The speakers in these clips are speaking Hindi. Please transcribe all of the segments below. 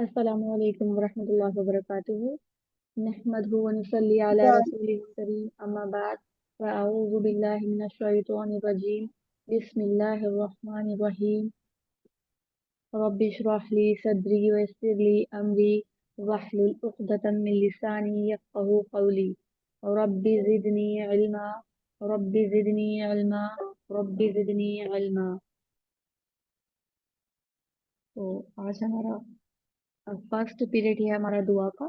अस्सलामु अलैकुम वरहमतुल्लाहि वबरकातुहू। नहमदुहु व नुसल्ली अला रसूलिल करीम अम्मा बाद फ़अऊज़ु बिल्लाहि मिनश शैतानिर रजीम। बिस्मिल्लाहिर रहमानिर रहीम। रब्बि इश्रह ली सदरी व यस्सिर ली अमरी वहलुल उक़दतम मिन लिसानी यफ़क़हू क़ौली। Rabbi ज़िदनी इल्मा rabbi ज़िदनी इल्मा rabbi ज़िदनी इल्मा। तो आज हमारा फर्स्ट पीरियड है हमारा दुआ का।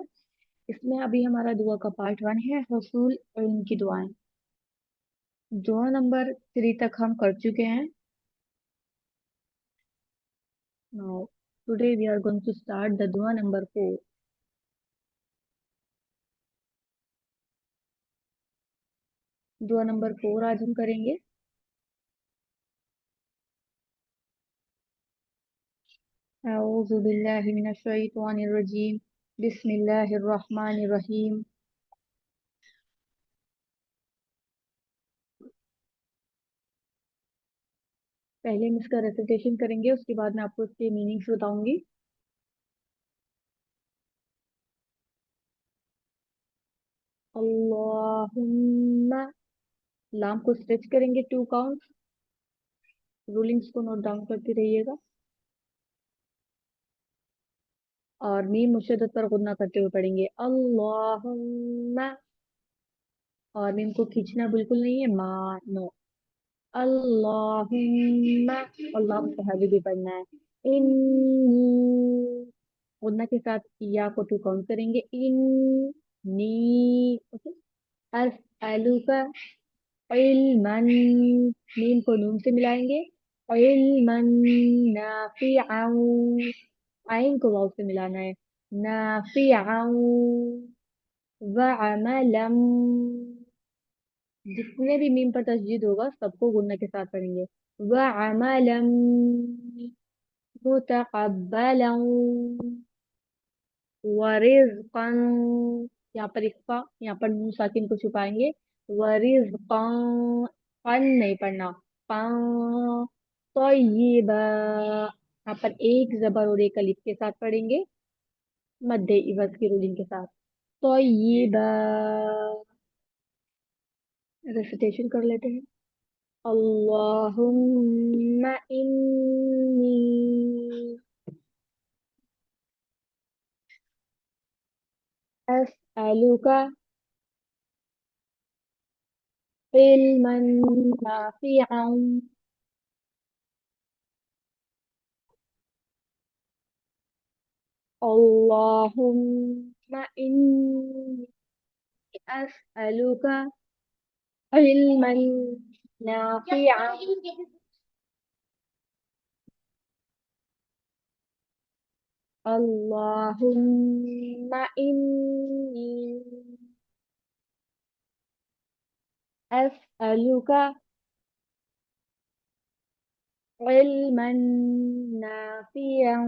इसमें अभी हमारा दुआ का पार्ट 1 है, हुसूल इल्म की दुआएं। दुआ नंबर 3 तक हम कर चुके हैं। Now today we are going to start the दुआ नंबर 4। दुआ नंबर 4 आज हम करेंगे। अऊज़ु बिल्लाहि मिनश शैतानिर रजीम। बिस्मिल्लाहिर रहमानिर रहीम। पहले हम इसका रेसिटेशन करेंगे, उसके बाद मैं आपको इसके मीनिंग्स बताऊंगी। अल्लाहुम्मा, लाम को स्ट्रेच करेंगे 2 काउंट। रूलिंग्स को नोट डाउन करते रहिएगा। और मीम मुशद्दद पर गुन्ना करते हुए पढ़ेंगे अल्लाहुम्मा। और मीम को खींचना बिल्कुल नहीं है, नो। अल्लाहुम्मा। अल्लाह से हैवी भी पढ़ना है। इन्नी, गुन्ना के साथ या को 2 काउंट करेंगे। इन्नी, ओके। अस्अलुका इल्मन, मीम को नून से मिलाएंगे। इल्मन नाफिअन, आइन को वाव से मिलाना है। नाफिअन व अमलन, जितने भी मीम पर तस्जीद होगा सबको गुन्ना के साथ पढ़ेंगे। व अमलन मुतक़ब्बलन व रिज़्क़न, यहाँ पर इख्फा, यहाँ पर नून साकिन को छुपाएंगे। व रिज़्क़न, फन नहीं पढ़ना, पा तय्यिबा, यहाँ पर एक जबर और एक अलिफ के साथ पढ़ेंगे, मध्य इवज की रूलिंग के साथ। तय्यिबा। रेसिटेशन कर लेते हैं। अल्लाहुम्मा इन्नी अस्अलुका इल्मन नाफिअन अल्लाहुम्मा इन्नी अस्अलुका इल्मन नाफिअन अल्लाहुम्मा इन्नी अस्अलुका इल्मन नाफिअन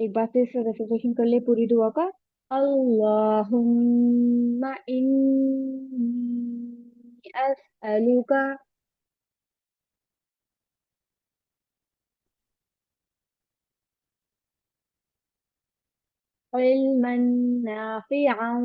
एक बार फिर से रेसिटेशन कर ले पूरी दुआ का। अल्लाहुम्मा इन्नी अस्अलुका इल्मन नाफिअन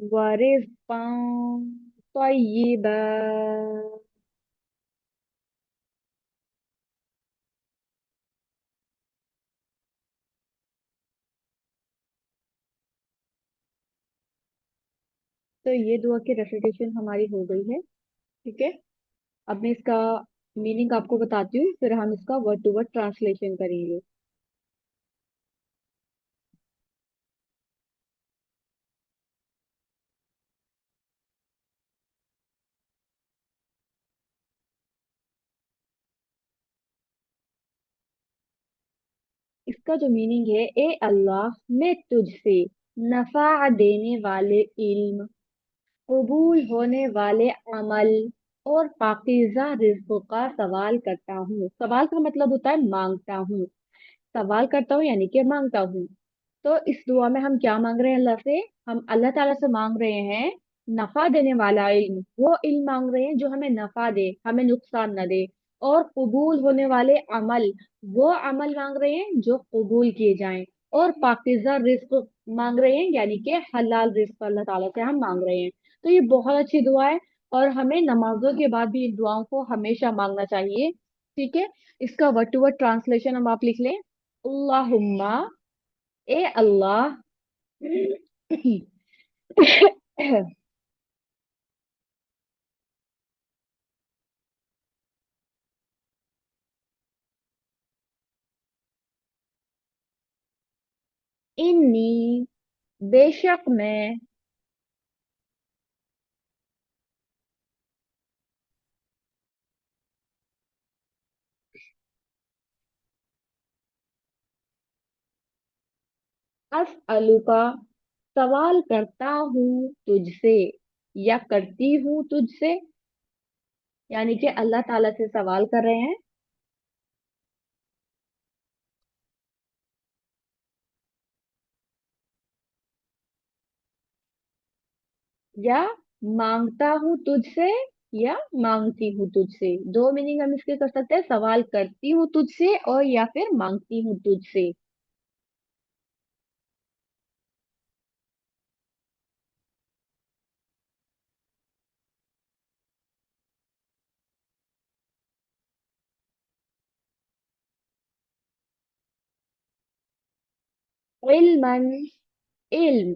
वरिज़्क़न तय्यिबा। तो ये दुआ की रेसिटेशन हमारी हो गई है। ठीक है। अब मैं इसका मीनिंग आपको बताती हूँ, फिर हम इसका वर्ड टू वर्ड ट्रांसलेशन करेंगे। इसका जो मीनिंग है, ए अल्लाह, मैं तुझसे नफा देने वाले इल्म, कबूल होने वाले अमल और पाकीज़ा रिज़्क़ का सवाल करता हूँ। सवाल का मतलब होता है मांगता हूँ। सवाल करता हूँ यानी कि मांगता हूँ। तो इस दुआ में हम क्या मांग रहे हैं अल्लाह से? हम अल्लाह ताला से मांग रहे हैं नफा देने वाला इल्म। वो इल्म मांग रहे हैं जो हमें नफा दे, हमें नुकसान न दे। और कबूल होने वाले अमल, वो अमल मांग रहे हैं जो कबूल किए जाएं। और पाकीज़ा रिस्क मांग रहे हैं, यानी कि हलाल रिस्क अल्लाह ताला से हम मांग रहे हैं। तो ये बहुत अच्छी दुआ है, और हमें नमाजों के बाद भी इन दुआओं को हमेशा मांगना चाहिए। ठीक है। इसका वर्ड टू वर्ड ट्रांसलेशन हम आप लिख लें। अल्लाहुम्मा, ए अल्लाह, इन्नी, बेशक मैं, अस्अलुका, सवाल करता हूँ तुझसे, या करती हूँ तुझसे, यानी कि अल्लाह ताला से सवाल कर रहे हैं, या मांगता हूँ तुझसे, या मांगती हूँ तुझसे। दो मीनिंग हम इसके कर सकते हैं, सवाल करती हूँ तुझसे और या फिर मांगती हूँ तुझसे। इल्मन, इल्म।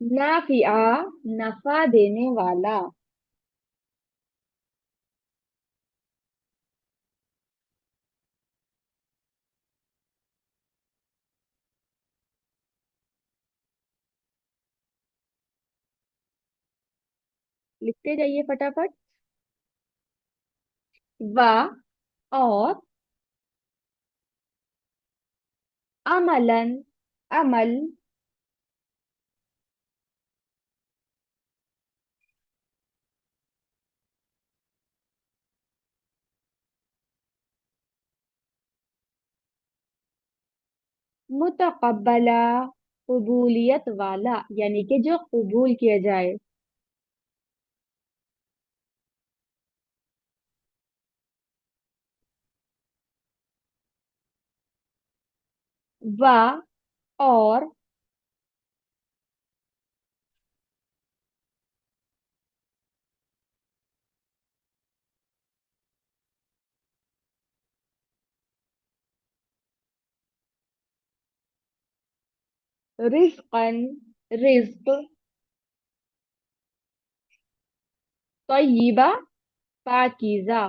नाफिआ, नफा देने वाला। लिखते जाइए फटाफट। व, और, अमलन, अमल। मुतकब्बला, कबूलियत वाला, यानी कि जो कबूल किया जाए। व, और, रिज़्क़न, रिज़्क़, तय्यिबा, पाकीज़ा।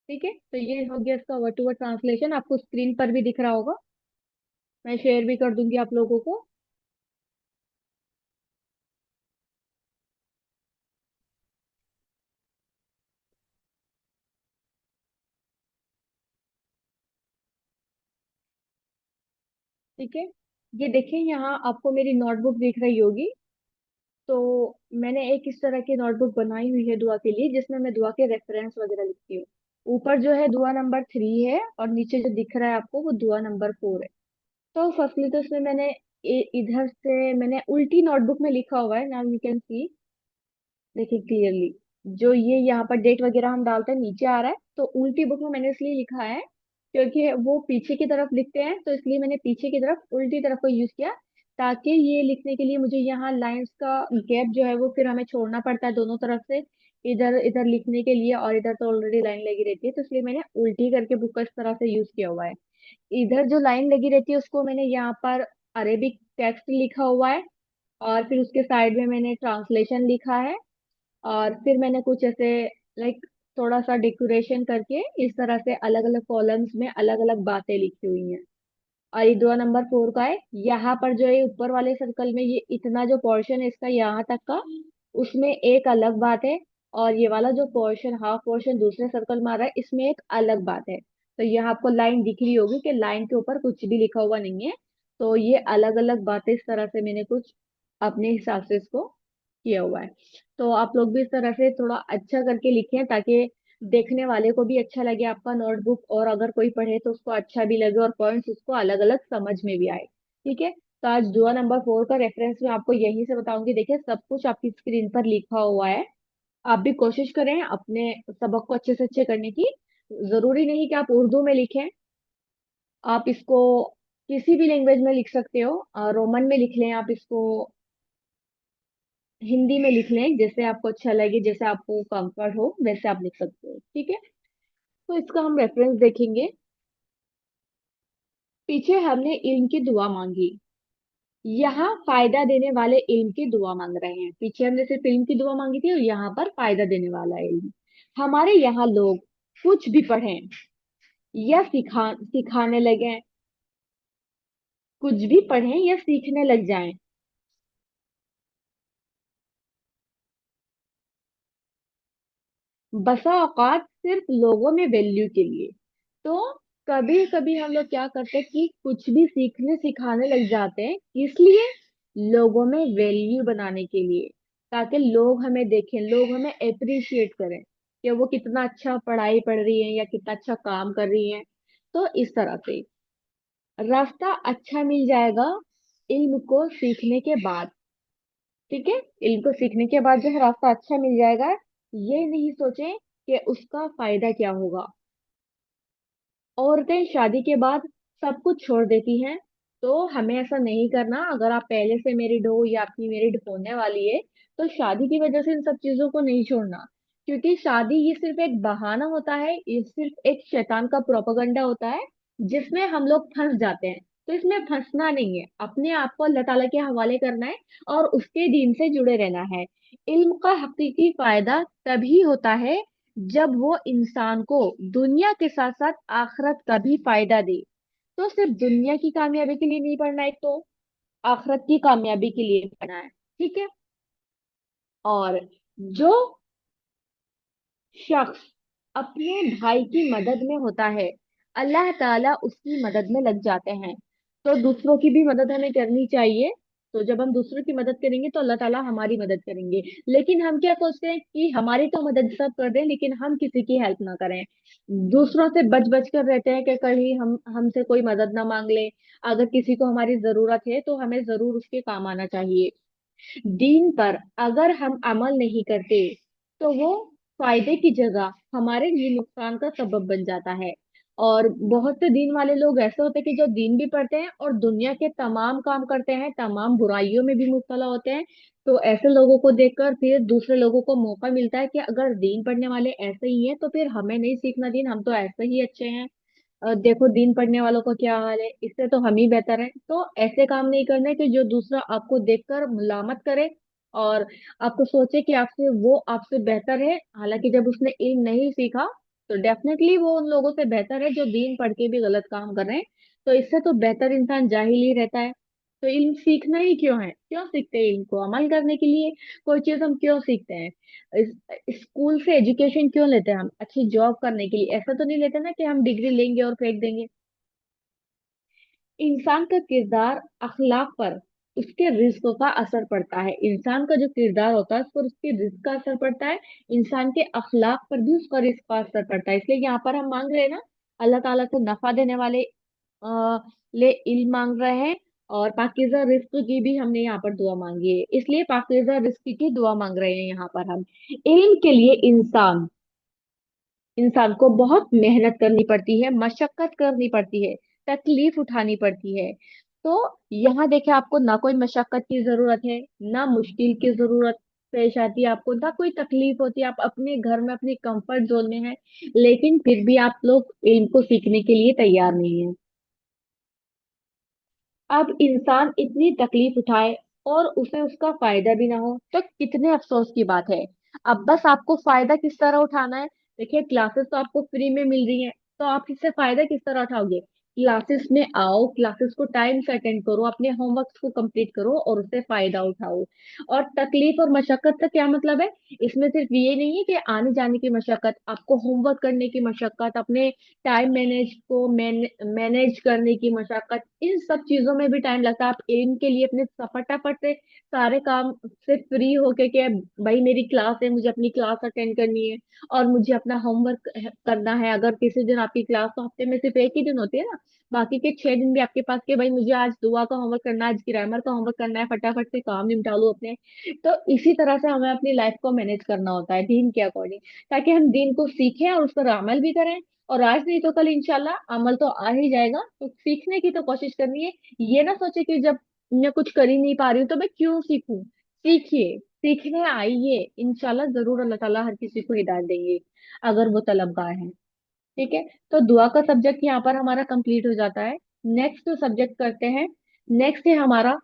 ठीक है, तो ये हो गया इसका वर्ड टू वर्ड ट्रांसलेशन। आपको स्क्रीन पर भी दिख रहा होगा, मैं शेयर भी कर दूंगी आप लोगों को। ठीक है। ये देखिए, यहाँ आपको मेरी नोटबुक दिख रही होगी। तो मैंने एक इस तरह की नोटबुक बनाई हुई है दुआ के लिए, जिसमें मैं दुआ के रेफरेंस वगैरह लिखती हूँ। ऊपर जो है दुआ नंबर 3 है, और नीचे जो दिख रहा है आपको वो दुआ नंबर 4 है। तो फर्स्टली तो इसमें मैंने इधर से मैंने उल्टी नोटबुक में लिखा हुआ है, नाउ यू कैन सी, देखिए क्लियरली। जो ये यहाँ पर डेट वगैरह हम डालते हैं नीचे आ रहा है, तो उल्टी बुक में मैंने इसलिए लिखा है क्योंकि वो पीछे की तरफ लिखते हैं, तो इसलिए मैंने पीछे की तरफ उल्टी तरफ को यूज किया, ताकि ये लिखने के लिए मुझे यहाँ लाइंस का गैप जो है वो फिर हमें छोड़ना पड़ता है दोनों तरफ से, इधर इधर लिखने के लिए, और इधर तो ऑलरेडी लाइन लगी रहती है, तो इसलिए मैंने उल्टी करके बुक को इस तरह से यूज किया हुआ है। इधर जो लाइन लगी रहती है उसको मैंने यहाँ पर अरेबिक टेक्स्ट लिखा हुआ है, और फिर उसके साइड में मैंने ट्रांसलेशन लिखा है, और फिर मैंने कुछ ऐसे लाइक थोड़ा सा डेकोरेशन करके इस तरह से अलग अलग कॉलम्स में अलग अलग बातें लिखी हुई हैं। और ये दुआ नंबर 4 का है, यहाँ पर जो है ऊपर वाले सर्कल में ये इतना जो पोर्शन है इसका यहाँ तक का, उसमें एक अलग बात है, और ये वाला जो पोर्शन हाफ पोर्शन दूसरे सर्कल में आ रहा है इसमें एक अलग बात है। तो यहाँ आपको लाइन दिख रही होगी कि लाइन के ऊपर कुछ भी लिखा हुआ नहीं है, तो ये अलग अलग बातें इस तरह से मैंने कुछ अपने हिसाब से इसको किया हुआ है। तो आप लोग भी इस तरह से थोड़ा अच्छा करके लिखें, ताकि देखने वाले को भी अच्छा लगे आपका नोटबुक, और अगर कोई पढ़े तो उसको अच्छा भी लगे और पॉइंट्स उसको अलग अलग समझ में भी आए। ठीक है। तो आज दुआ नंबर 4 का रेफरेंस मैं आपको यहीं से बताऊंगी, देखिए सब कुछ आपकी स्क्रीन पर लिखा हुआ है। आप भी कोशिश करें अपने सबक को अच्छे से अच्छे करने की। जरूरी नहीं कि आप उर्दू में लिखें, आप इसको किसी भी लैंग्वेज में लिख सकते हो। रोमन में लिख लें, आप इसको हिंदी में लिख लें, जैसे आपको अच्छा लगे, जैसे आपको कंफर्ट हो वैसे आप लिख सकते हो। ठीक है। तो इसका हम रेफरेंस देखेंगे। पीछे हमने इल्म की दुआ मांगी, यहाँ फायदा देने वाले इल्म की दुआ मांग रहे हैं। पीछे हमने सिर्फ इल्म की दुआ मांगी थी, और यहाँ पर फायदा देने वाला इल्म। हमारे यहाँ लोग कुछ भी पढ़ें या सिखाने लगे, कुछ भी पढ़ें या सीखने लग जाएं, बसा औकात सिर्फ लोगों में वैल्यू के लिए। तो कभी कभी हम लोग क्या करते हैं कि कुछ भी सीखने सिखाने लग जाते हैं, इसलिए लोगों में वैल्यू बनाने के लिए, ताकि लोग हमें देखें, लोग हमें अप्रिशिएट करें कि वो कितना अच्छा पढ़ाई पढ़ रही है या कितना अच्छा काम कर रही है। तो इस तरह से रास्ता अच्छा मिल जाएगा इल्म को सीखने के बाद। ठीक है। इल्म को सीखने के बाद जो है रास्ता अच्छा मिल जाएगा, ये नहीं सोचें कि उसका फायदा क्या होगा। औरतें शादी के बाद सब कुछ छोड़ देती हैं, तो हमें ऐसा नहीं करना। अगर आप पहले से मैरिड हो या आपकी मैरिड होने वाली है, तो शादी की वजह से इन सब चीजों को नहीं छोड़ना, क्योंकि शादी ये सिर्फ एक बहाना होता है, ये सिर्फ एक शैतान का प्रोपागंडा होता है जिसमें हम लोग फंस जाते हैं। तो इसमें फंसना नहीं है, अपने आप को अल्लाह ताला के हवाले करना है, और उसके दीन से जुड़े रहना है। इल्म का हकीकी फायदा तभी होता है जब वो इंसान को दुनिया के साथ साथ आखिरत का भी फायदा दे। तो सिर्फ दुनिया की कामयाबी के लिए नहीं पढ़ना है, तो आखिरत की कामयाबी के लिए पढ़ना है। ठीक है। और जो शख्स अपने भाई की मदद में होता है, अल्लाह ताला उसकी मदद में लग जाते हैं। तो दूसरों की भी मदद हमें करनी चाहिए। तो जब हम दूसरों की मदद करेंगे तो अल्लाह ताला हमारी मदद करेंगे। लेकिन हम क्या सोचते हैं कि हमारी तो मदद सब कर दें, लेकिन हम किसी की हेल्प ना करें। दूसरों से बच बच कर रहते हैं कि कहीं हम हमसे कोई मदद ना मांग ले। अगर किसी को हमारी जरूरत है तो हमें जरूर उसके काम आना चाहिए। दीन पर अगर हम अमल नहीं करते, तो वो फायदे की जगह हमारे लिए नुकसान का सबब बन जाता है। और बहुत से दीन वाले लोग ऐसे होते हैं कि जो दीन भी पढ़ते हैं और दुनिया के तमाम काम करते हैं, तमाम बुराइयों में भी मुब्तला होते हैं। तो ऐसे लोगों को देखकर फिर दूसरे लोगों को मौका मिलता है कि अगर दीन पढ़ने वाले ऐसे ही हैं तो फिर हमें नहीं सीखना दीन, हम तो ऐसे ही अच्छे हैं। देखो दीन पढ़ने वालों का क्या हाल है, इससे तो हम ही बेहतर हैं। तो ऐसे काम नहीं करने कि जो दूसरा आपको देखकर मुलामत करे, और आपको सोचे कि आपसे वो आपसे बेहतर है, हालांकि जब उसने इल्म नहीं सीखा तो डेफिनेटली वो उन लोगों से बेहतर है जो दीन पढ़ के भी गलत काम कर रहे हैं। तो इससे तो बेहतर इंसान जाहिल ही रहता है। तो इल्म सीखना ही क्यों है, क्यों सीखते हैं इल्म को? अमल करने के लिए। कोई चीज हम क्यों सीखते हैं? स्कूल से एजुकेशन क्यों लेते हैं? हम अच्छी जॉब करने के लिए ऐसा तो नहीं लेते ना कि हम डिग्री लेंगे और फेंक देंगे। इंसान का किरदार अखलाक पर उसके रिस्क का असर पड़ता है। इंसान का जो किरदार होता है उस पर उसके रिस्क का असर पड़ता है। इंसान के अखलाक पर भी उसका रिस्क का असर पड़ता है। इसलिए यहाँ पर हम मांग रहे हैं ना, अल्लाह ताला से नफा देने वाले ले इल्म मांग रहे हैं, और पाकीज़ा रिस्क की भी हमने यहाँ पर दुआ मांगी है। इसलिए पाकीज़ा रिस्क की दुआ मांग रहे हैं यहाँ पर हम। इल्म के लिए इंसान इंसान को बहुत मेहनत करनी पड़ती है, मशक्कत करनी पड़ती है, तकलीफ उठानी पड़ती है। तो यहाँ देखे, आपको ना कोई मशक्कत की जरूरत है, ना मुश्किल की जरूरत पेश आती है आपको, ना कोई तकलीफ होती है। आप अपने घर में अपनी कंफर्ट जोन में हैं, लेकिन फिर भी आप लोग इल्म को सीखने के लिए तैयार नहीं है। अब इंसान इतनी तकलीफ उठाए और उसे उसका फायदा भी ना हो, तो कितने अफसोस की बात है। अब बस आपको फायदा किस तरह उठाना है। देखिए, क्लासेस तो आपको फ्री में मिल रही हैं, तो आप इससे फायदा किस तरह उठाओगे। क्लासेस में आओ, क्लासेस को टाइम से अटेंड करो, अपने होमवर्क को कंप्लीट करो और उससे फायदा उठाओ। और तकलीफ और मशक्कत का क्या मतलब है। इसमें सिर्फ ये नहीं है कि आने जाने की मशक्कत, आपको होमवर्क करने की मशक्कत, अपने टाइम मैनेज करने की मशक्कत, इन सब चीजों में भी टाइम लगता है। आप एम के लिए अपने फटाफट से सारे काम से फ्री होके के, भाई मेरी क्लास है, मुझे अपनी क्लास अटेंड करनी है और मुझे अपना होमवर्क करना है। अगर किसी दिन आपकी क्लास तो हफ्ते में सिर्फ एक ही दिन होती है ना, बाकी के 6 दिन भी आपके पास के, भाई मुझे आज दुआ का होमवर्क करना है, आज ग्रामर का होमवर्क करना है, फटाफट से काम निपटा लो अपने। तो इसी तरह से हमें अपनी लाइफ को मैनेज करना होता है दीन के अकॉर्डिंग, ताकि हम दीन को सीखें और उस पर अमल भी करें। और आज नहीं तो कल इंशाल्लाह अमल तो आ ही जाएगा। तो सीखने की तो कोशिश करनी है। ये ना सोचे कि जब मैं कुछ कर ही नहीं पा रही हूँ तो मैं क्यों सीखूं। सीखिए, सीखने आइए, इंशाल्लाह जरूर अल्लाह ताला हर किसी को हिदायत देंगे, अगर वो तलबगार हैं। ठीक है। तो दुआ का सब्जेक्ट यहाँ पर हमारा कंप्लीट हो जाता है। नेक्स्ट सब्जेक्ट करते हैं। नेक्स्ट है हमारा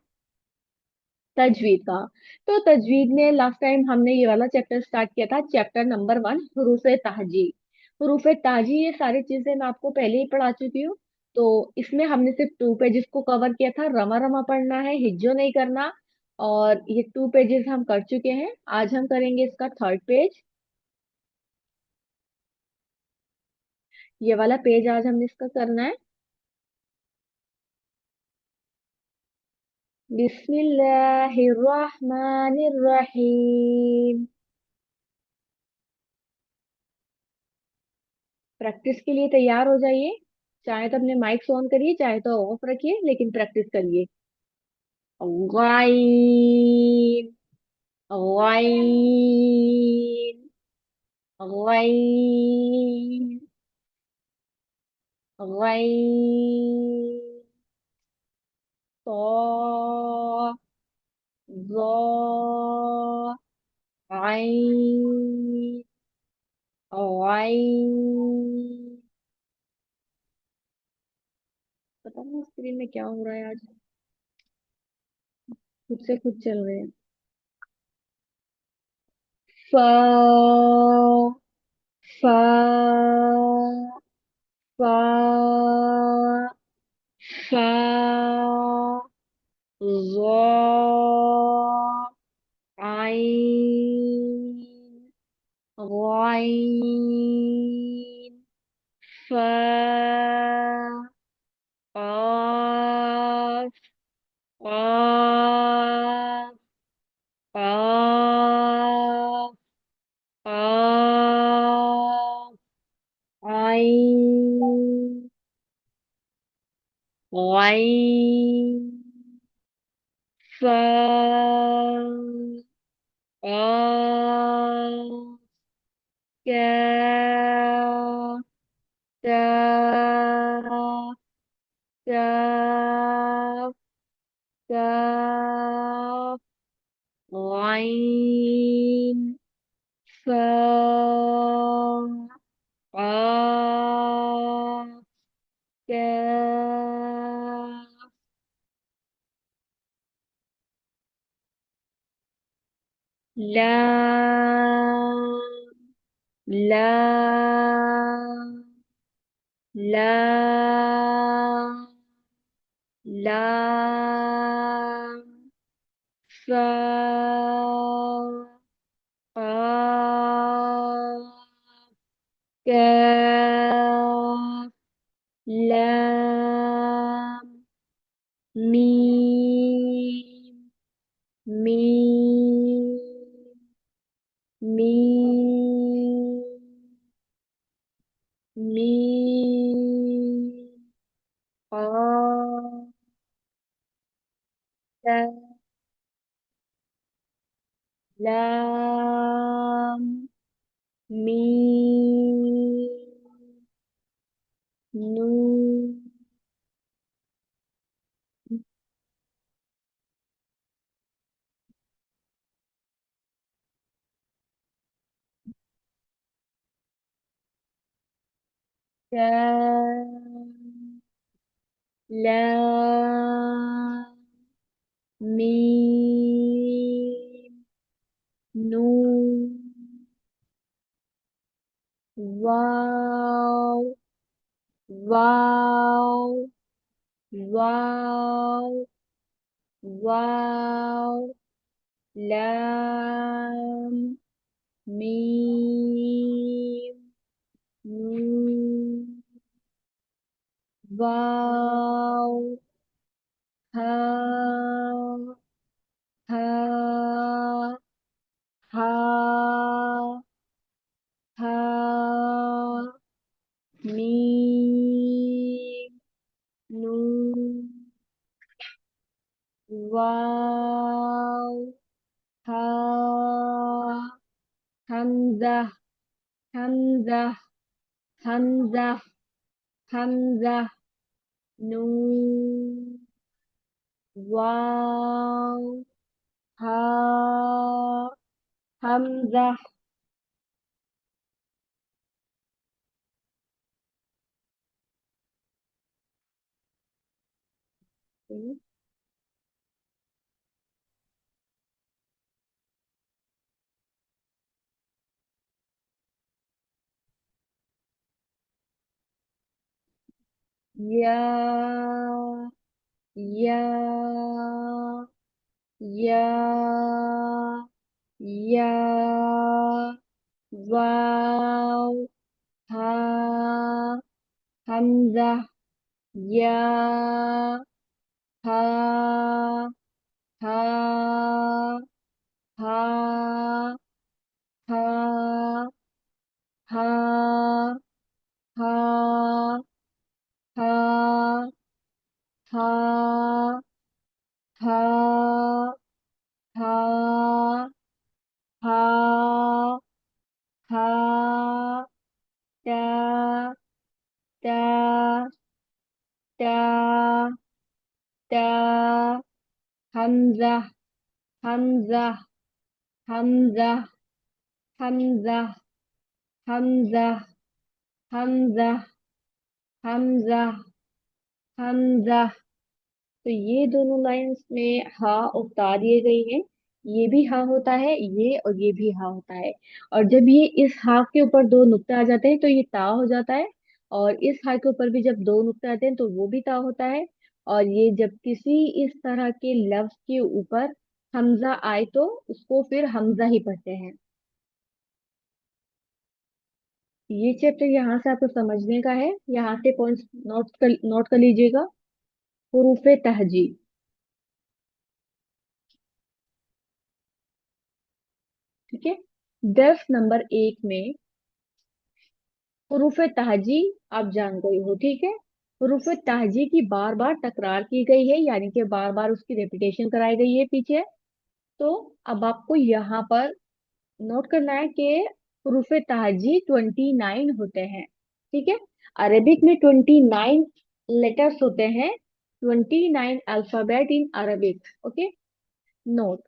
तजवीद का। तो तजवीद में लास्ट टाइम हमने ये वाला चैप्टर स्टार्ट किया था, चैप्टर नंबर 1, हरूफ ताजी। हरूफ ताजी ये सारी चीजें मैं आपको पहले ही पढ़ा चुकी हूँ। तो इसमें हमने सिर्फ 2 पेजेस को कवर किया था, रमा रमा पढ़ना है, हिज्जो नहीं करना। और ये 2 पेजेस हम कर चुके हैं। आज हम करेंगे इसका 3rd पेज। ये वाला पेज आज हमने इसका करना है। बिस्मिल्लाहिर्रहमानिर्रहीम। प्रैक्टिस के लिए तैयार हो जाइए। चाहे तो अपने माइक्स ऑन करिए, चाहे तो ऑफ रखिए, लेकिन प्रैक्टिस करिए। गाइन, गाइन, गाइन, गाइन, तो, ज़ो, आइन, गाइन। पता नहीं स्क्रीन में क्या हो रहा है आज, खुद से खुद चल रहे हैं। फा, फा, फा, फा, ज़ा, आइन, गाइन, फा, काफ, काफ, काफ, काफ, आइन, गाइन, फा, काफ, काफ, काफ, काफ, काफ, गाइन, फा, काफ, काफ, लाम, लाम, लाम, लाम, सा, काफ, काफ, लाम, मीम, लाम मीम नून काफ लाम मीम नून वाव वाव वाव वाव लाम मीम नून वाव हा हा हा हा मीम नून वाव हा हमजा हमजा हमजा हमजा नून वाव हा हमजा या या या या वाव हा हमजा या हा हा हा हा हा हा हा हा हा हा हा हा ta ta ta ta Hamza Hamza Hamza Hamza Hamza Hamza Hamza Hamza. तो ये दोनों लाइंस में हा उतार दिए गई हैं। ये भी हा होता है, ये और ये भी हा होता है। और जब ये इस हा के ऊपर दो नुक्ते आ जाते हैं तो ये ता हो जाता है। और इस हा के ऊपर भी जब दो नुक्ते आते हैं तो वो भी ता होता है। और ये जब किसी इस तरह के लफ्ज के ऊपर हमजा आए तो उसको फिर हमजा ही पढ़ते हैं। ये चैप्टर यहाँ से आपको समझने का है। यहाँ से पॉइंट्स नोट कर लीजिएगा। हुरूफ तहजी। ठीक है। दर्स नंबर 1 में हुरूफ तहजी आप जान गए हो। ठीक है। हुरूफ तहजी की बार बार तकरार की गई है, यानी कि बार बार उसकी रेपिटेशन कराई गई है पीछे। तो अब आपको यहाँ पर नोट करना है कि हुरूफ तहजी 29 होते हैं। ठीक है। अरबिक में 29 लेटर्स होते हैं। 29 alphabet in Arabic. Okay. Note.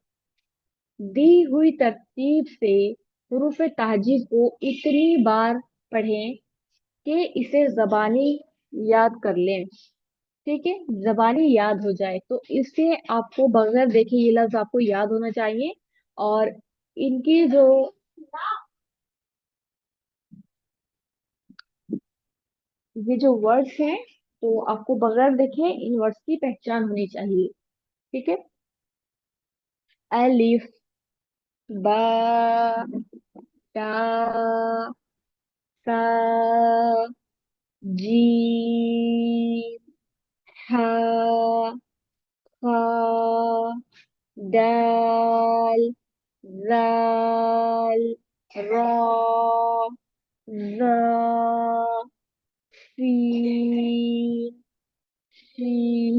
दी हुई तरतीब से हुरूफ तहजी को इतनी बार पढ़ें कि इसे जबानी याद कर लें। ठीक है। जबानी याद हो जाए तो इससे आपको बगैर देखे ये लफ्ज आपको याद होना चाहिए। और इनकी जो ये जो वर्ड्स हैं तो आपको बगैर देखे इन वर्ड्स की पहचान होनी चाहिए। ठीक है। अलिफ बा ता सा जी हा खा दाल जाल रा जा सीन शीन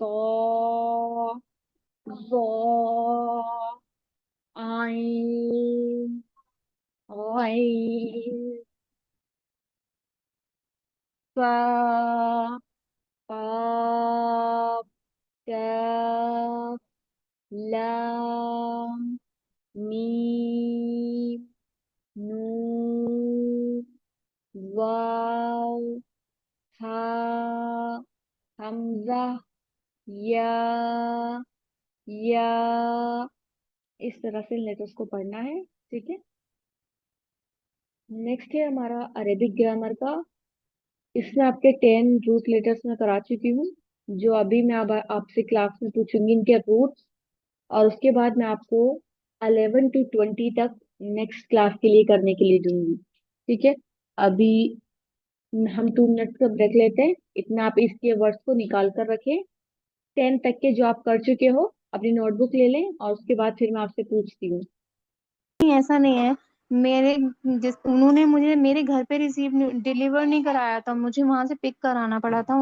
तो, ज़ो, आइन, गैन, फा, काफ, काफ, लाम, मीम, नून, वाव, हा, हमजा, या, या, इस तरह से लेटर्स को पढ़ना है। ठीक है। नेक्स्ट है हमारा अरेबिक ग्रामर का। इसमें आपके 10 रूट लेटर्स मैं करा चुकी हूँ, जो अभी मैं अब आपसे क्लास में पूछूंगी इनके रूट्स। और उसके बाद मैं आपको 11 to 20 तक नेक्स्ट क्लास के लिए करने के लिए दूंगी। ठीक है। अभी हम 2 मिनट का ब्रेक लेते हैं, इतना आप इसके वर्ड्स को निकाल कर रखें। 10 तक के जो आप कर चुके हो अपनी नोटबुक ले लें, और उसके बाद फिर मैं आपसे पूछती हूँ। नहीं, ऐसा नहीं है। मेरे जिस उन्होंने मुझे मेरे घर पे डिलीवर नहीं कराया था, मुझे वहां से पिक कराना पड़ा था।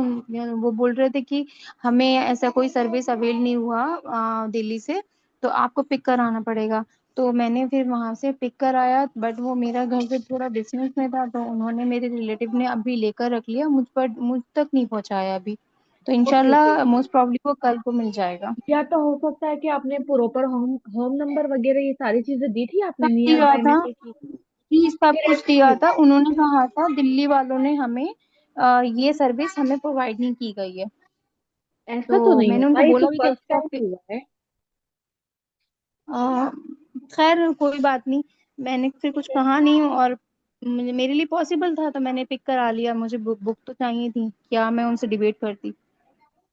वो बोल रहे थे कि हमें ऐसा कोई सर्विस अवेल नहीं हुआ दिल्ली से, तो आपको पिक कराना पड़ेगा। तो मैंने फिर वहां से पिक कराया, बट वो मेरा घर पे थोड़ा डिस्टेंस में था, तो उन्होंने मेरे रिलेटिव ने अभी लेकर रख लिया, मुझ तक नहीं पहुंचाया अभी। तो ओके ओके। इंशाल्लाह मोस्ट प्रॉब्ली वो कल को मिल जाएगा। या तो हो सकता है कि आपने प्रॉपर होम होम नंबर वगैरह ये सारी चीजें दी थी आपने सब नियर दिया बाय में था से की? जी, सब फिर कुछ ऐसा दिया क्यों? था। उन्होंने कहा था दिल्ली वालों ने हमें ये सर्विस हमें प्रोवाइड नहीं की गई है। ऐसा तो तो नहीं मैंने होता, उनको ये तो बोला भी था फर्स्ट इसका टाइम हुआ है। अ, खैर कोई बात नहीं। मैंने फिर कुछ कहा नहीं, और मेरे लिए पॉसिबल था तो मैंने पिक करा लिया। मुझे बुक तो चाहिए थी, क्या मैं उनसे डिबेट करती।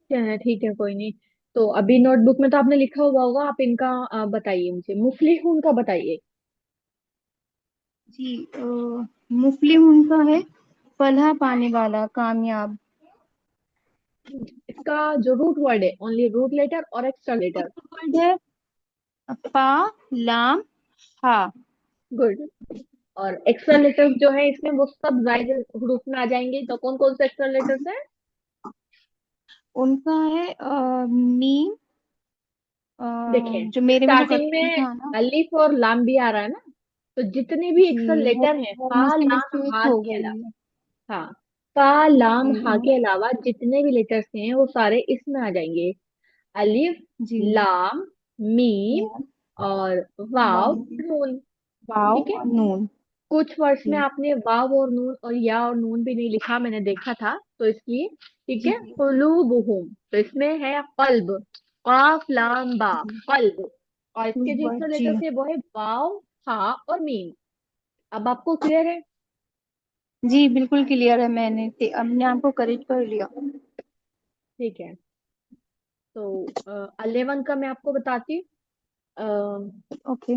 ठीक है, कोई नहीं। तो अभी नोटबुक में तो आपने लिखा हुआ होगा, आप इनका बताइए मुझे, मुफलिहून का बताइए। जी, मुफलिह उनका है फलाह पाने वाला, कामयाब। इसका जो रूट वर्ड है, ओनली रूट लेटर और एक्स्ट्रा लेटर? वर्ड है फा, लाम, हा। गुड। और एक्स्ट्रा लेटर्स जो है इसमें वो सब जायद हरूफ में आ जाएंगे, तो कौन कौन से एक्स्ट्रा लेटर्स है? उनका है मीम, देखें, जो मेरे में जो स्टार्टिंग गलती में था ना। अलिफ और लाम भी आ रहा है ना, तो जितने भी जी, एक्स्ट्रा वो लेटर हैं वो फा मुझसे लाम मिस्टेक हा हो के गई अलावा, है। हाँ, फा लाम जी हा के अलावा जितने भी लेटर्स हैं वो सारे इसमें आ जाएंगे। अलिफ, जी। लाम, मीम लाम, और वाव, लाम, नून। वाव ठीक है। और नून। कुछ वर्ड्स में जी आपने वाव और नून और या और नून भी नहीं लिखा, मैंने देखा था, तो इसलिए ठीक जी है। कुलूबुहुम, तो इसमें है कल्ब, काफ लाम बा, जी। कल्ब। और इसके जो बट इसका जी लेटर है वो है वाव, हा और मीम। अब आपको क्लियर है? जी, बिल्कुल क्लियर है। अपने आप को करेक्ट कर लिया। ठीक है। तो 11 का मैं आपको बताती ओके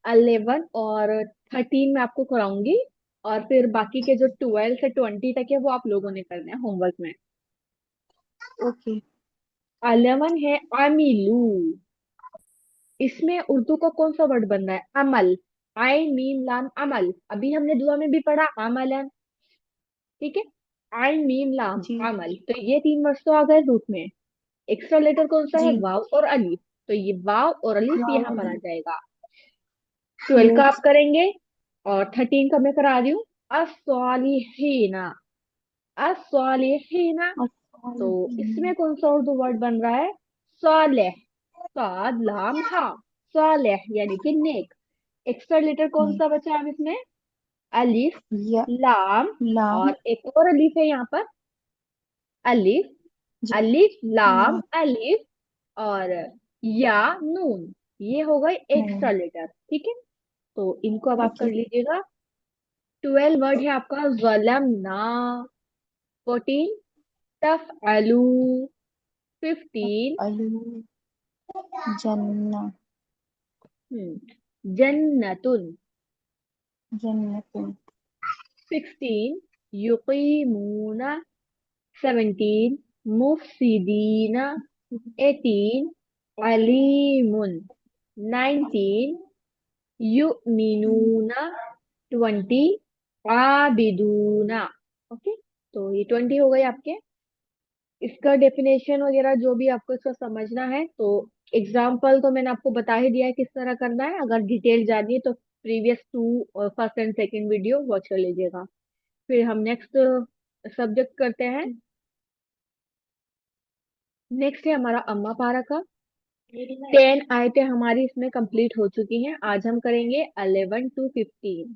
11 और 13 मैं आपको कराऊंगी, और फिर बाकी के जो 12 से 20 तक है वो आप लोगों ने करना है होमवर्क में। ओके। 11 है अमिलू। इसमें उर्दू का कौन सा वर्ड बन रहा है? अमल। आई मीम लाम अमल, अभी हमने दुआ में भी पढ़ा अमलन। ठीक है। आई मीम लाम जी अमल, तो ये 3 वर्ड तो आ गए रूट में। एक्स्ट्रा लेटर कौन सा है? जी। वाव और अलीफ, तो ये वाव और अलीफ वाव यहाँ पर आ जाएगा। 12 का आप नेक्स्ट। करेंगे, और 13 का मैं करा रही हूँ। अस्वालिहीना, अस्वालिहीना। तो इसमें कौन सा उर्दू वर्ड बन रहा है? सालेह, साद लाम हा, सालेह यानी कि नेक। एक्स्ट्रा लेटर कौन सा बचा अब इसमें? अलिफ, या, लाम, लाम। और एक और अलिफ है यहाँ पर, अलिफ, जी अलिफ लाम लाम, अलिफ, और या, नून। ये हो गए एक्स्ट्रा नून। लेटर। ठीक है। तो इनको अब आप कर ओके। लीजिएगा। 12 वर्ड है आपका ज़लमना, 14 तफ़अलू, 15 अलू, जन्ना, जन्नतुन, जन्नतुन। 16 युकीमूना, 17 मुफसिदीना, 18 अलीमुन, 19 युमिनूना, 20 आबिदूना। ओके। तो ये 20 हो गए आपके। इसका डेफिनेशन वगैरह जो भी आपको इसका समझना है तो एग्जाम्पल तो मैंने आपको बता ही दिया है किस तरह करना है। अगर डिटेल जाननी है तो previous two first and second video watch कर लीजिएगा। फिर हम नेक्स्ट सब्जेक्ट करते हैं। नेक्स्ट है हमारा अम्मा पारा का। 10 आयतें हमारी इसमें कंप्लीट हो चुकी हैं। आज हम करेंगे 11 to 15।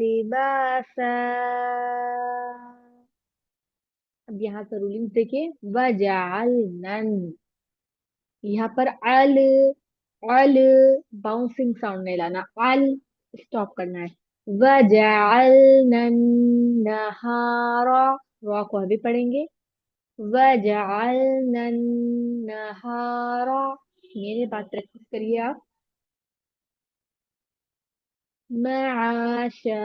लिबासा. अब यहाँ पर रूलिंग देखिए। वजालनन, यहाँ पर अल अल बाउंसिंग साउंड नहीं लाना, अल स्टॉप करना है। वजालनन नहारा, रॉ को अभी पढ़ेंगे। वजालनन नहारा, मेरी बात प्रैक्टिस करिए आप। मआशा,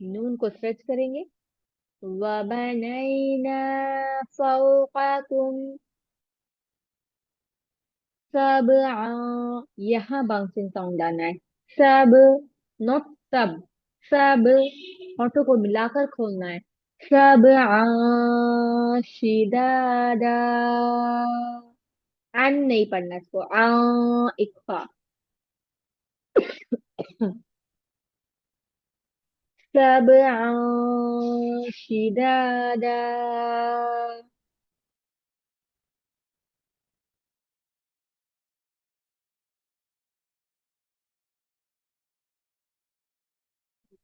नून को स्ट्रेच करेंगे। वबनैना फौकाकुम सब, यहाँ बाउंसिंग साउंड आना है। सब, नॉट सब, सब होठों को मिलाकर खोलना है। सब शिदादा, अन नहीं पढ़ना इसको, इक्फा। सब शिदादा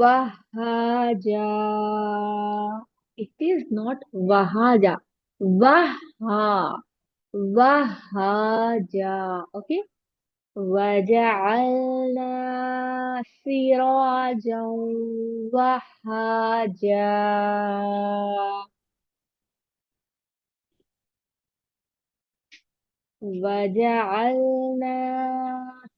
वहाजा. It is not वहाजा, वहा, वहाजा. ओके. वजअलना सिराजा वहाजा वजअलना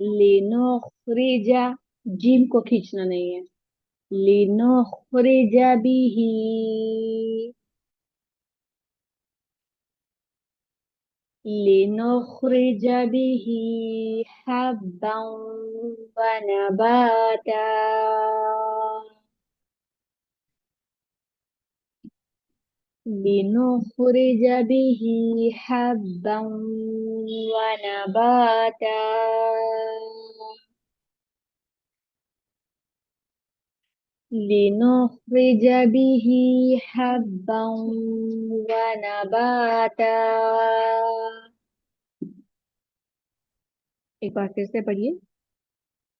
लिनुखरिज। जिम को खींचना नहीं है। लिनुखरिज बिही लिनुखरिज बिही हब्बा व नबाता। लिनुखरिज बिही हब्बा व नबाता। लिनुखरिज बिही हब्बा व नबाता। एक बार फिर से पढ़िए।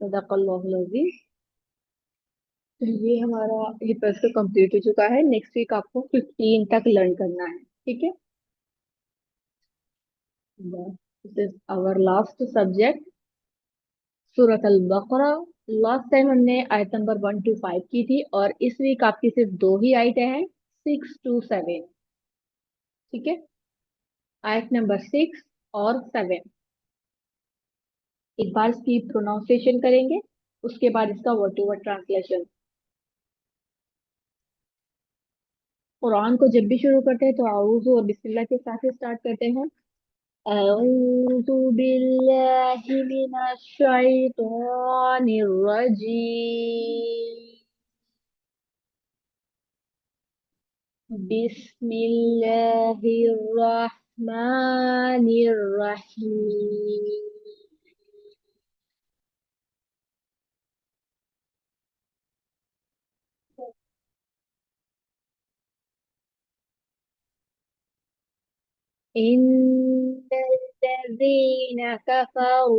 सदक़ल्लाहुल अज़ीम। तो ये हमारा ये पेज कंप्लीट हो चुका है। नेक्स्ट वीक आपको 15 तक लर्न करना है। ठीक है। This is our last subject सूरत अल बकरा। लास्ट टाइम हमने आयत नंबर 1 to 5 की थी और इस वीक आपकी सिर्फ दो ही आयतें हैं, 6 to 7। ठीक है। आयत नंबर 6 और 7 एक बार इसकी प्रोनाउंसिएशन करेंगे, उसके बाद इसका word to word translation. Quran को जब भी शुरू करते हैं तो आऊज़ु और बिस्मिल्लाह के साथ ही स्टार्ट करते हैं। अऊज़ु बिल्लाहि मिनश शैतानिर रजीम। बिस्मिल्लाहिर रहमानिर रहीम। इन्नल्लज़ीना कफ़रू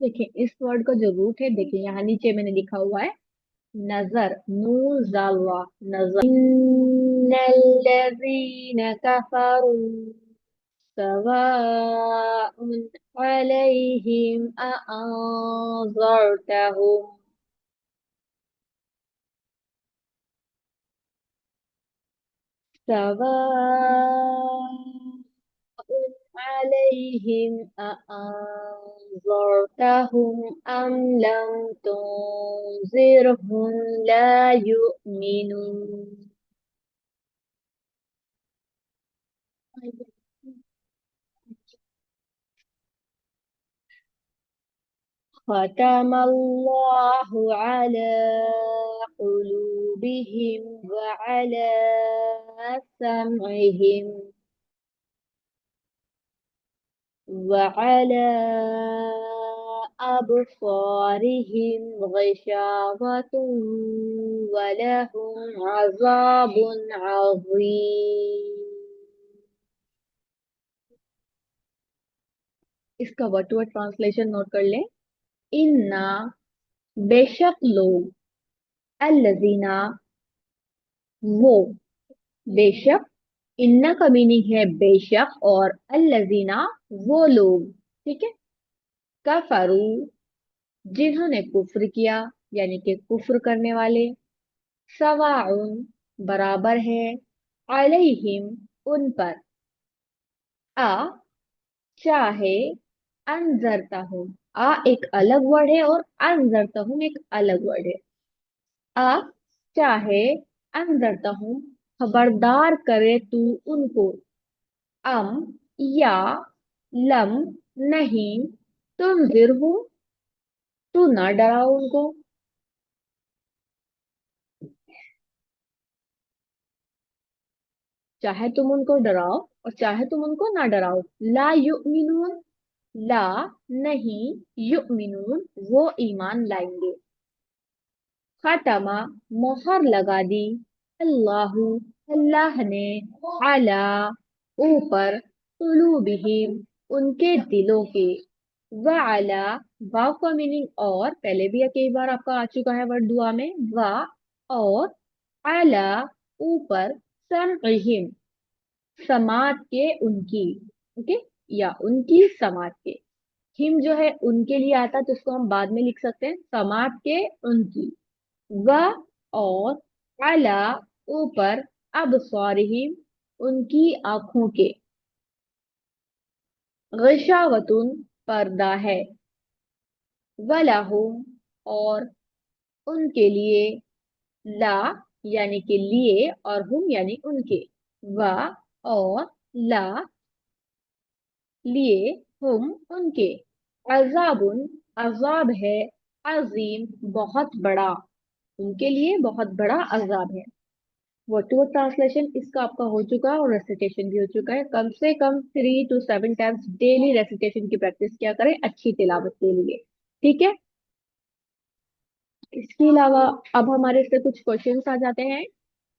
देखिए इस वर्ड का जो रूट है, देखिए यहाँ नीचे मैंने लिखा हुआ है नजर, नून जालवा, नजर। इन्नल्लज़ीना कफरू सवाउन अलैहिम अअंज़रतहुम, सवाउन अलैहिम अअंज़रतहुम अम लम तुनज़िरहुम ला युमिनून। ख़तमल्लाहु अला क़ुलूबिहिम व अला समइहिम व अला अबसारिहिम ग़िशावतुन व लहुम अज़ाबुन अज़ीम। इसका word to word translation note कर लें। इन्ना, बेशक लोग, अल्लज़ीना, वो, बेशक, इन्ना का मीनिंग है बेशक, और अल्लज़ीना, वो लोग, ठीक है, कफरू, जिन्होंने कुफ्र किया, यानी कि कुफ्र करने वाले, सवाउन, बराबर है, अलैहिम, उन पर, आ, चाहे, अनजरता हूँ, आ एक अलग वर्ड है और अनजरता हूँ एक अलग वर्ड है। आ, चाहे, अनजरता हूँ, खबरदार करे तू उनको, अम, या, लम, नहीं, तुम तू ना डराओ उनको, चाहे तुम उनको डराओ और चाहे तुम उनको ना डराओ। ला युमिनून, ला, नहीं, युमिनून, वो ईमान लाएंगे। खतमा, मोहर लगा दी, अल्लाहु, अल्लाह ने, अला, ऊपर, कुलूबिहिम, उनके दिलों के, व अला, वाव का मीनिंग और, पहले भी कई बार आपका आ चुका है वर्ड दुआ में, व, और, अला, ऊपर, समइहिम, समात के उनकी, ओके, या उनकी समात के। हिम जो है उनके लिए आता है तो उसको हम बाद में लिख सकते हैं, समात के उनकी, व, और, अला, ऊपर, अबसारिहिम, उनकी आंखों के, गिशावतुन, पर्दा है, वलाहुम, और उनके लिए, ला, यानी कि लिए, और हुम यानी उनके, व, और, ला, लिए, हुम, उनके, अजाबुन, अजाब है, अजीम, बहुत बड़ा, उनके लिए बहुत बड़ा अजाब है। वर्ड टू वर्ड ट्रांसलेशन इसका आपका हो चुका है और रेसिटेशन भी हो चुका है। कम से कम 3 to 7 टाइम्स डेली रेसिटेशन की प्रैक्टिस किया करें अच्छी तिलावत के लिए, ठीक है। इसके अलावा अब हमारे से कुछ क्वेश्चंस आ जाते हैं।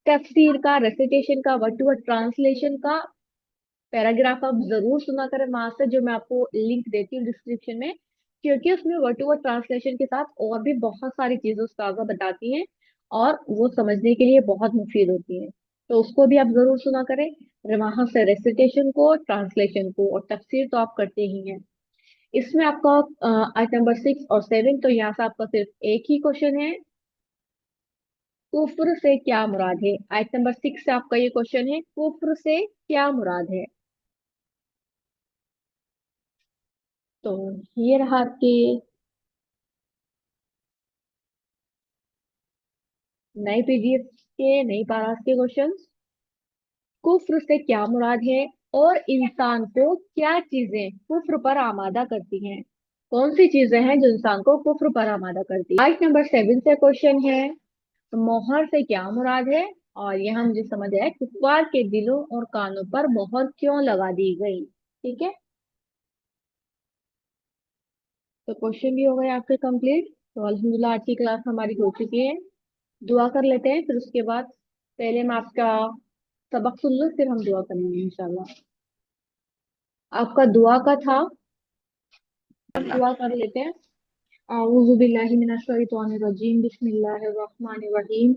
तफसीर का, रेसिटेशन का, वर्ड टू वर्ड ट्रांसलेशन का पैराग्राफ आप जरूर सुना करें वहां से, जो मैं आपको लिंक देती हूँ डिस्क्रिप्शन में, क्योंकि उसमें वर्ड टू वर्ड ट्रांसलेशन के साथ और भी बहुत सारी चीजें उसका आगे बताती हैं और वो समझने के लिए बहुत मुफीद होती हैं। तो उसको भी आप जरूर सुना करें। वहां से रेसिटेशन को, ट्रांसलेशन को और तफसीर तो आप करते ही हैं। इसमें आपका आयत नंबर 6 और 7, तो यहाँ से आपका सिर्फ एक ही क्वेश्चन है, कुफ्र से क्या मुराद है। आयत नंबर 6 से आपका ये क्वेश्चन है, कुफ्र से क्या मुराद है। तो ये रहा आपके नए पीडीएफ के, नई पारास के क्वेश्चंस। कुफ्र से क्या मुराद है और इंसान को क्या चीजें कुफ्र पर आमादा करती हैं। कौन सी चीजें हैं जो इंसान को कुफ्र पर आमादा करती है। आयत नंबर 7 से क्वेश्चन है, मोहर से क्या मुराद है, और यह मुझे समझ आया कुफार के दिलों और कानों पर मोहर क्यों लगा दी गई, ठीक है। तो क्वेश्चन भी हो गए आपके कंप्लीट। तो अल्हम्दुलिल्लाह आज की क्लास हमारी हो चुकी है। दुआ कर लेते हैं, फिर उसके बाद पहले हम आपका सबक सुन लो, फिर हम दुआ करेंगे इंशाल्लाह। आपका दुआ का था, दुआ कर लेते हैं। अऊज़ु बिल्लाहि मिनश शैतानिर रजीम बिस्मिल्लाहिर रहमानिर रहीम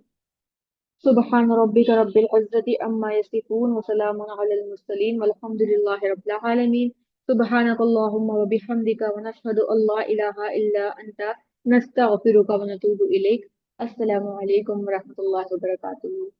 सुब्हान रब्बिका रब्बिल इज्जति अम्मा यसिफून व सलामुन अलल मुरसलीन वल्हम्दुलिल्लाहि रब्बिल आलमीन सुब्हानकल्लाहुम्मा व बिहम्दिका व नशहदु अल्ला इलाहा इल्ला अंता नस्तगफिरुका व नतूबु इलैक। अस्सलामु अलैकुम व रहमतुल्लाहि व बरकातुहू।